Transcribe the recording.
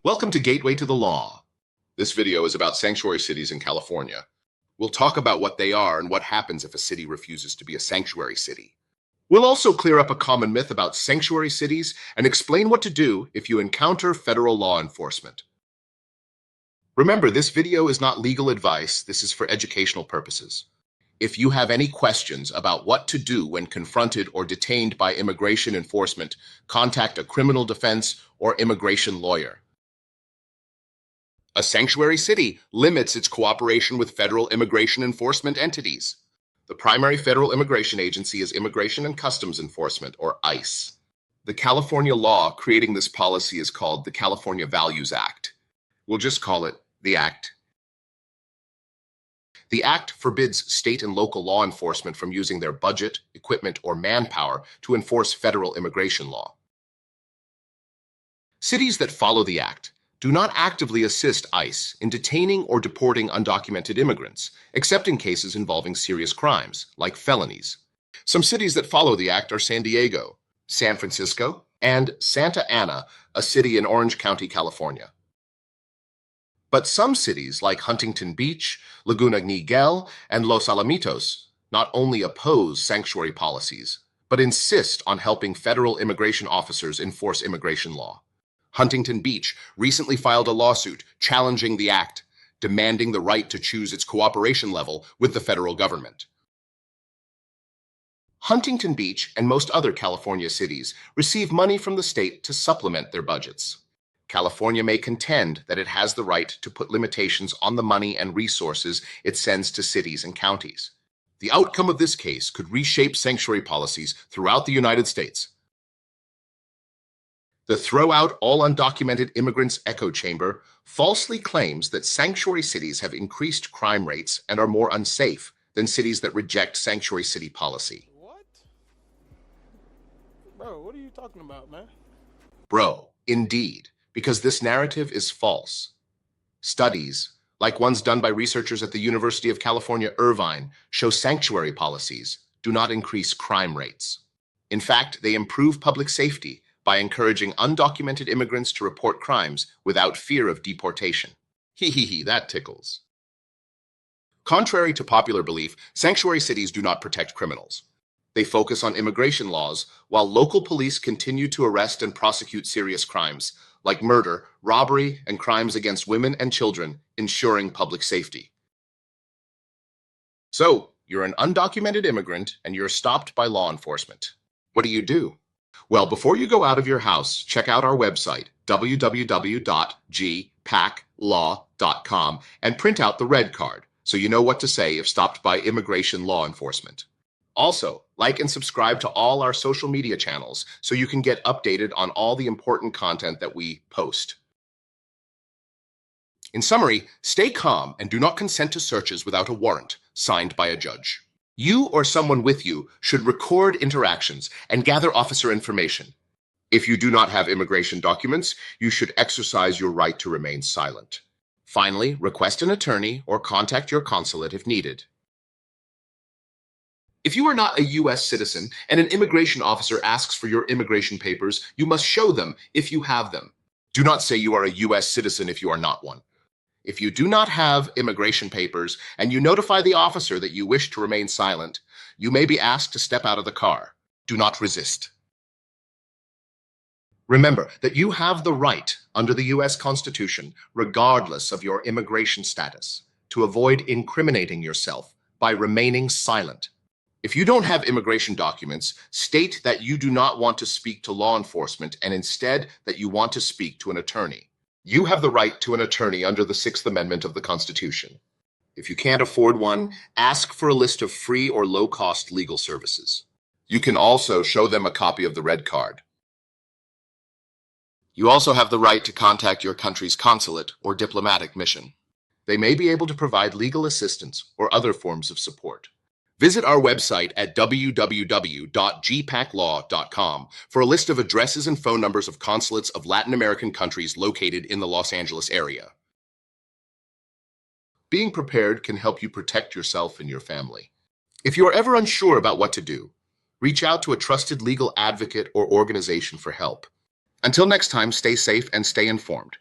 Welcome to Gateway to the Law. This video is about sanctuary cities in California. We'll talk about what they are and what happens if a city refuses to be a sanctuary city. We'll also clear up a common myth about sanctuary cities and explain what to do if you encounter federal law enforcement. Remember, this video is not legal advice. This is for educational purposes. If you have any questions about what to do when confronted or detained by immigration enforcement, contact a criminal defense or immigration lawyer. A sanctuary city limits its cooperation with federal immigration enforcement entities. The primary federal immigration agency is Immigration and Customs Enforcement, or ICE. The California law creating this policy is called the California Values Act. We'll just call it the Act. The Act forbids state and local law enforcement from using their budget, equipment, or manpower to enforce federal immigration law. Cities that follow the Act do not actively assist ICE in detaining or deporting undocumented immigrants, except in cases involving serious crimes, like felonies. Some cities that follow the Act are San Diego, San Francisco, and Santa Ana, a city in Orange County, California. But some cities, like Huntington Beach, Laguna Niguel, and Los Alamitos, not only oppose sanctuary policies, but insist on helping federal immigration officers enforce immigration law. Huntington Beach recently filed a lawsuit challenging the Act, demanding the right to choose its cooperation level with the federal government. Huntington Beach and most other California cities receive money from the state to supplement their budgets. California may contend that it has the right to put limitations on the money and resources it sends to cities and counties. The outcome of this case could reshape sanctuary policies throughout the United States. The Throw Out All Undocumented Immigrants echo chamber falsely claims that sanctuary cities have increased crime rates and are more unsafe than cities that reject sanctuary city policy. What? Bro, what are you talking about, man? Bro, indeed, because this narrative is false. Studies, like ones done by researchers at the University of California, Irvine, show sanctuary policies do not increase crime rates. In fact, they improve public safety by encouraging undocumented immigrants to report crimes without fear of deportation. That tickles. Contrary to popular belief, sanctuary cities do not protect criminals. They focus on immigration laws, while local police continue to arrest and prosecute serious crimes, like murder, robbery, and crimes against women and children, ensuring public safety. So, you're an undocumented immigrant and you're stopped by law enforcement. What do? Well, before you go out of your house, check out our website, www.gpaclaw.com, and print out the red card so you know what to say if stopped by immigration law enforcement. Also, like and subscribe to all our social media channels so you can get updated on all the important content that we post. In summary, stay calm and do not consent to searches without a warrant signed by a judge. You or someone with you should record interactions and gather officer information. If you do not have immigration documents, you should exercise your right to remain silent. Finally, request an attorney or contact your consulate if needed. If you are not a U.S. citizen and an immigration officer asks for your immigration papers, you must show them if you have them. Do not say you are a U.S. citizen if you are not one. If you do not have immigration papers and you notify the officer that you wish to remain silent, you may be asked to step out of the car. Do not resist. Remember that you have the right under the U.S. Constitution, regardless of your immigration status, to avoid incriminating yourself by remaining silent. If you don't have immigration documents, state that you do not want to speak to law enforcement and instead that you want to speak to an attorney. You have the right to an attorney under the Sixth Amendment of the Constitution. If you can't afford one, ask for a list of free or low-cost legal services. You can also show them a copy of the red card. You also have the right to contact your country's consulate or diplomatic mission. They may be able to provide legal assistance or other forms of support. Visit our website at www.gpaclaw.com for a list of addresses and phone numbers of consulates of Latin American countries located in the Los Angeles area. Being prepared can help you protect yourself and your family. If you are ever unsure about what to do, reach out to a trusted legal advocate or organization for help. Until next time, stay safe and stay informed.